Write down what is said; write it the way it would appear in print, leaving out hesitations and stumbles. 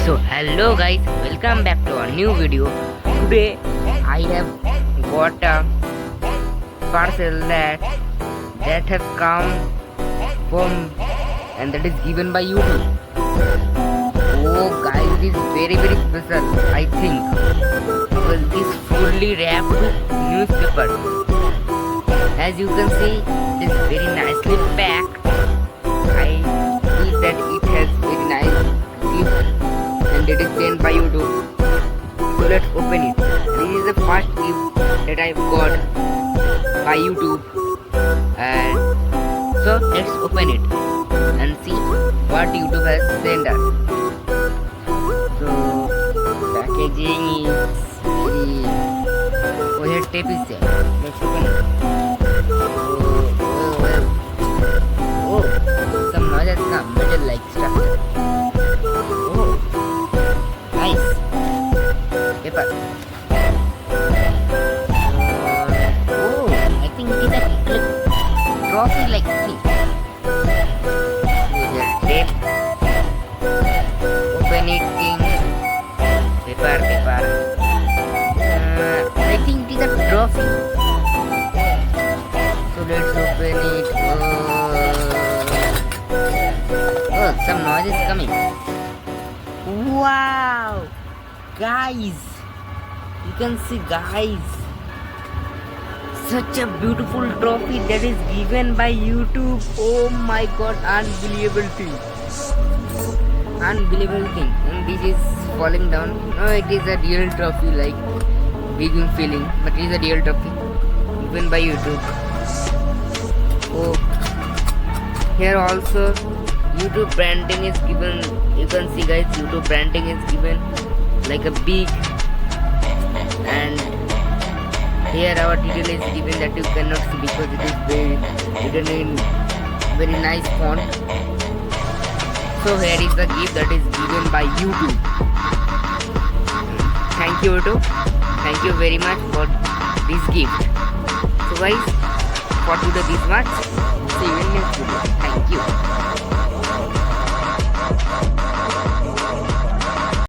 So hello guys, welcome back to a new video. Today I have got a parcel that has come from and that is given by YouTube. Oh guys, it is very special I think because it is fully wrapped newspaper. As you can see, it is very nicely packed. I feel that it has very nice gift and it is sent by YouTube. So let's open it. This is the first gift that I've got by YouTube. And so let's open it and see what YouTube has sent us. So packaging is very here tape is there. Let's open it. Oh, some noise has come, metal like structure. Oh, nice paper. Oh, I think it is a trophy like thing. With the tape. Open it, king. Paper. I think it is a trophy. So let's open it. Oh, some noise is coming. Wow, guys, you can see, guys, such a beautiful trophy that is given by YouTube. Oh my god, unbelievable thing. And this is falling down. No, it is a real trophy, like big feeling, but it is a real trophy given by YouTube. Oh, here also YouTube branding is given. You can see, guys, YouTube branding is given like a big, and here our detail is given that you cannot see because it is written in very nice font. So here is the gift that is given by YouTube. Thank you, YouTube. Thank you very much for this gift. So guys, for today this much. See you in next video. Thank you.